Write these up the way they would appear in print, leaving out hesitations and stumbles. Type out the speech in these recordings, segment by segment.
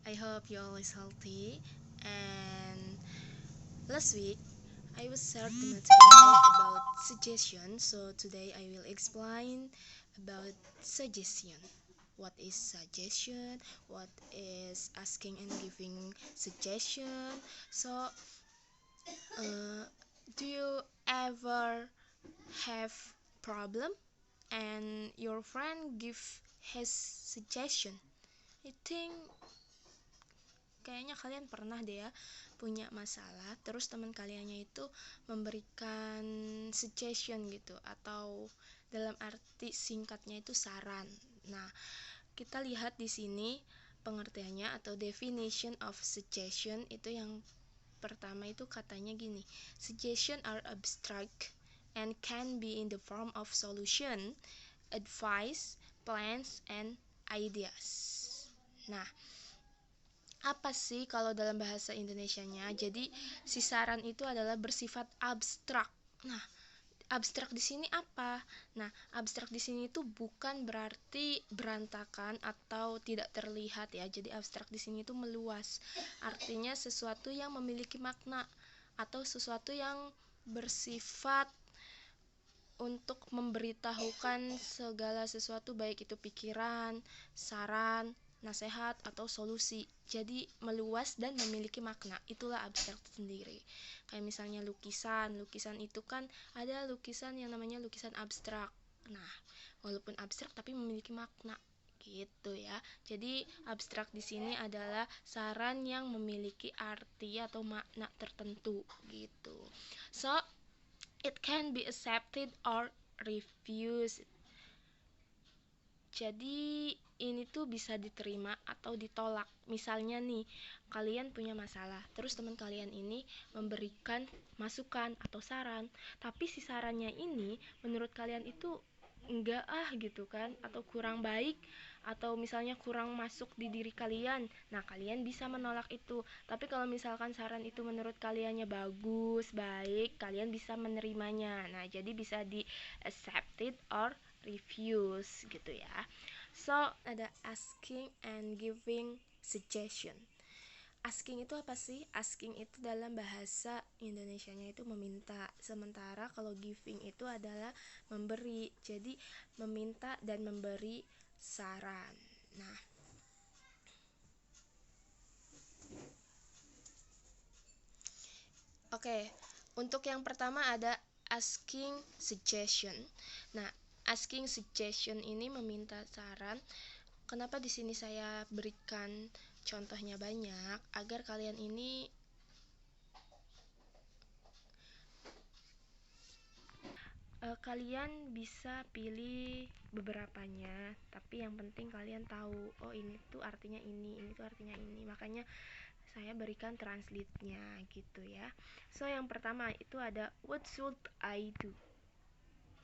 I hope you all is healthy. And last week, I was shared the material about suggestion. So today I will explain about suggestion. What is suggestion? What is asking and giving suggestion? So, do you ever have problem and your friend give his suggestion? I think kayaknya kalian pernah deh ya punya masalah, terus teman kaliannya itu memberikan suggestion gitu, atau dalam arti singkatnya itu saran. Nah, kita lihat di sini pengertiannya atau definition of suggestion itu yang pertama itu katanya gini: suggestion are abstract and can be in the form of solution, advice, plans, and ideas. Nah, apa sih kalau dalam bahasa Indonesianya? Jadi si saran itu adalah bersifat abstrak. Nah, abstrak di sini apa? Nah, abstrak di sini itu bukan berarti berantakan atau tidak terlihat ya. Jadi abstrak di sini itu meluas. Artinya sesuatu yang memiliki makna atau sesuatu yang bersifat untuk memberitahukan segala sesuatu, baik itu pikiran, saran, nasihat, atau solusi. Jadi meluas dan memiliki makna. Itulah abstrak sendiri. Kayak misalnya lukisan. Lukisan itu kan ada lukisan yang namanya lukisan abstrak. Nah, walaupun abstrak tapi memiliki makna gitu ya. Jadi abstrak di sini adalah saran yang memiliki arti atau makna tertentu gitu. So, it can be accepted or refused. Jadi ini tuh bisa diterima atau ditolak. Misalnya nih, kalian punya masalah, terus teman kalian ini memberikan masukan atau saran, tapi si sarannya ini menurut kalian itu enggak gitu kan, atau kurang baik, atau misalnya kurang masuk di diri kalian. Nah, kalian bisa menolak itu. Tapi kalau misalkan saran itu menurut kaliannya bagus, baik, kalian bisa menerimanya. Nah, jadi bisa di accepted or refuse gitu ya. So, ada asking and giving suggestion. Asking itu apa sih? Asking itu dalam bahasa Indonesianya itu meminta. Sementara kalau giving itu adalah memberi. Jadi meminta dan memberi saran. Nah, oke. Untuk yang pertama ada asking suggestion. Nah, asking suggestion ini meminta saran. Kenapa di sini saya berikan contohnya banyak agar kalian ini kalian bisa pilih beberapanya, tapi yang penting kalian tahu, oh ini tuh artinya ini tuh artinya ini. Makanya saya berikan translate-nya gitu ya. So, yang pertama itu ada what should I do?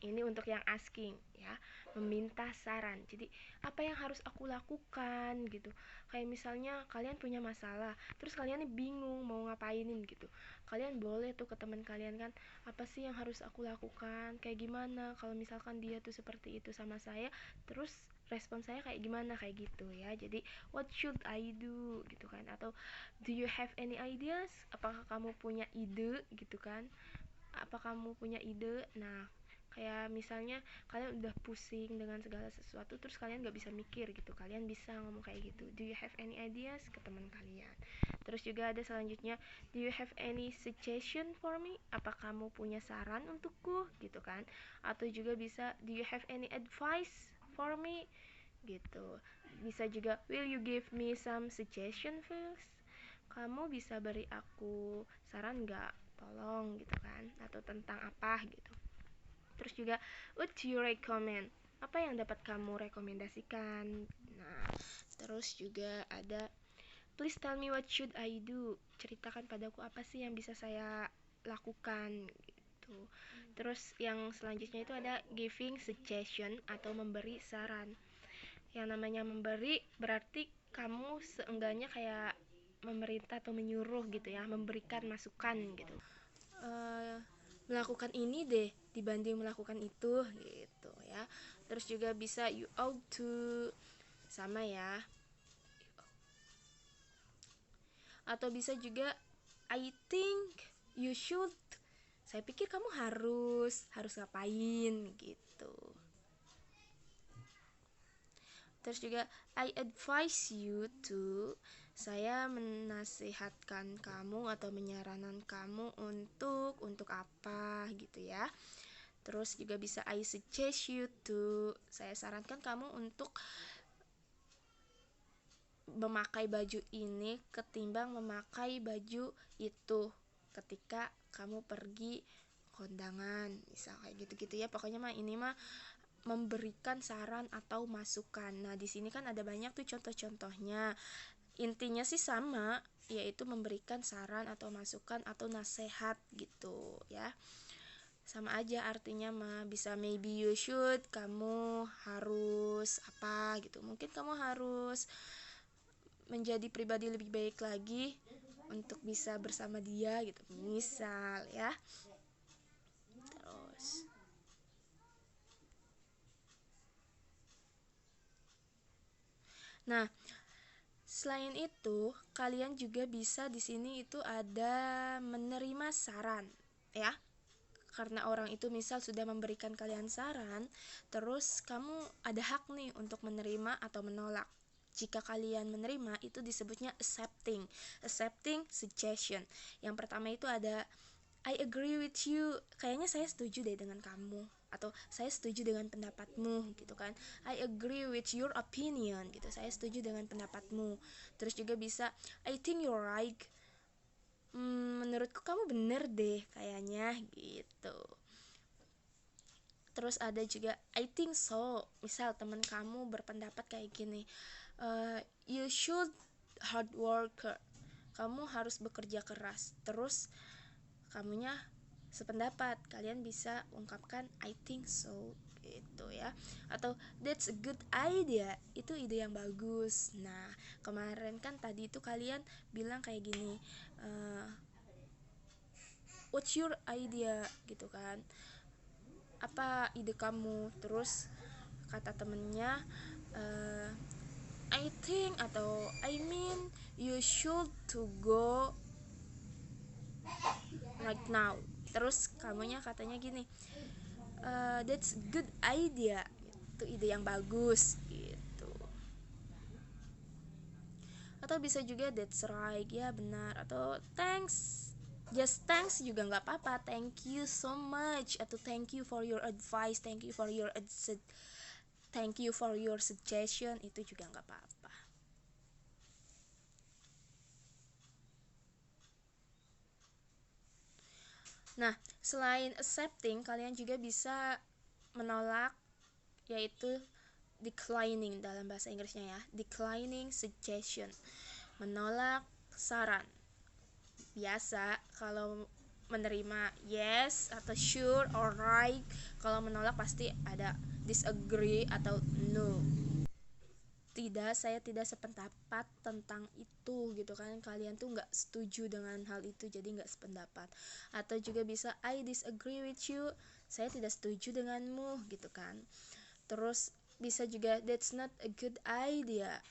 Ini untuk yang asking ya, meminta saran. Jadi apa yang harus aku lakukan gitu. Kayak misalnya kalian punya masalah, terus kalian bingung mau ngapainin gitu. Kalian boleh tuh ke teman kalian kan, apa sih yang harus aku lakukan? Kayak gimana kalau misalkan dia tuh seperti itu sama saya, terus respon saya kayak gimana, kayak gitu ya. Jadi what should I do gitu kan, atau do you have any ideas? Apakah kamu punya ide gitu kan? Apa kamu punya ide? Nah, kayak misalnya kalian udah pusing dengan segala sesuatu, terus kalian gak bisa mikir gitu, kalian bisa ngomong kayak gitu, do you have any ideas, ke teman kalian. Terus juga ada selanjutnya, do you have any suggestion for me? Apa kamu punya saran untukku gitu kan. Atau juga bisa, do you have any advice for me gitu. Bisa juga, will you give me some suggestion first? Kamu bisa beri aku saran gak, tolong gitu kan, atau tentang apa gitu. Terus juga, would you recommend? Apa yang dapat kamu rekomendasikan? Nah, terus juga ada, please tell me what should I do? Ceritakan padaku apa sih yang bisa saya lakukan gitu. Terus yang selanjutnya itu ada giving suggestion atau memberi saran. Yang namanya memberi berarti kamu seenggaknya kayak memerintah atau menyuruh gitu ya, memberikan masukan gitu. uh, Melakukan ini deh dibanding melakukan itu gitu ya. Terus juga bisa you ought to, sama ya, Atau bisa juga I think you should. Saya pikir kamu harus ngapain gitu. Terus juga I advise you to, saya menasihatkan kamu atau menyarankan kamu untuk apa gitu ya. Terus juga bisa I suggest you to, saya sarankan kamu untuk memakai baju ini ketimbang memakai baju itu ketika kamu pergi kondangan, misal kayak gitu-gitu ya. Pokoknya mah ini mah memberikan saran atau masukan. Nah, di sini kan ada banyak tuh contoh-contohnya. Intinya sih sama, yaitu memberikan saran atau masukan atau nasihat gitu ya. Sama aja artinya mah, bisa maybe you should, kamu harus apa gitu. Mungkin kamu harus menjadi pribadi lebih baik lagi untuk bisa bersama dia gitu. Misal ya. Terus nah, selain itu, kalian juga bisa di sini itu ada menerima saran, ya. Karena orang itu misal sudah memberikan kalian saran, terus kamu ada hak nih untuk menerima atau menolak. Jika kalian menerima, itu disebutnya accepting suggestion. Yang pertama itu ada I agree with you, kayaknya saya setuju deh dengan kamu, atau saya setuju dengan pendapatmu gitu kan. I agree with your opinion gitu, saya setuju dengan pendapatmu. Terus juga bisa I think you're right, menurutku kamu bener deh kayaknya gitu. Terus ada juga I think so, misal teman kamu berpendapat kayak gini, you should hard worker, kamu harus bekerja keras. Terus kamunya sependapat, kalian bisa ungkapkan I think so gitu ya. Atau that's a good idea, itu ide yang bagus. Nah, kemarin kan tadi itu kalian bilang kayak gini, what's your idea gitu kan, apa ide kamu. Terus kata temennya, I think atau I mean you should to go right now. Terus kamunya katanya gini, that's good idea, itu ide yang bagus gitu. Atau bisa juga that's right, ya benar. Atau thanks, just thanks juga nggak apa-apa, thank you so much, atau thank you for your advice, thank you for your suggestion, itu juga nggak apa-apa. Nah, selain accepting, kalian juga bisa menolak, yaitu declining dalam bahasa Inggrisnya ya. Declining suggestion, menolak saran. Biasa kalau menerima yes atau sure or right, kalau menolak pasti ada disagree atau no. Tidak, saya tidak sependapat tentang itu gitu kan, kalian tuh nggak setuju dengan hal itu, jadi nggak sependapat. Atau juga bisa I disagree with you, saya tidak setuju denganmu gitu kan. Terus bisa juga that's not a good idea.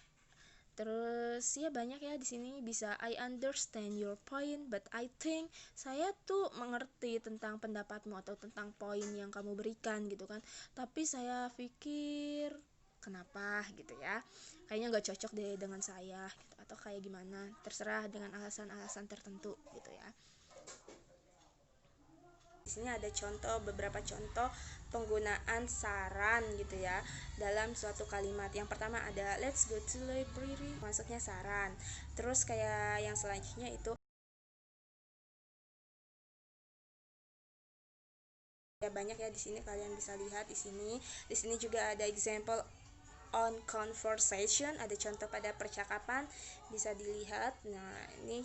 Terus ya banyak ya di sini. Bisa I understand your point but I think, saya tuh mengerti tentang pendapatmu atau tentang poin yang kamu berikan gitu kan, tapi saya pikir kenapa gitu ya, kayaknya nggak cocok deh dengan saya gitu, atau kayak gimana, terserah dengan alasan-alasan tertentu gitu ya. Di sini ada beberapa contoh penggunaan saran gitu ya dalam suatu kalimat. Yang pertama ada let's go to library, masuknya saran. Terus kayak yang selanjutnya itu ya banyak ya di sini, kalian bisa lihat di sini. Di sini juga ada example on conversation, ada contoh pada percakapan, bisa dilihat. Nah, ini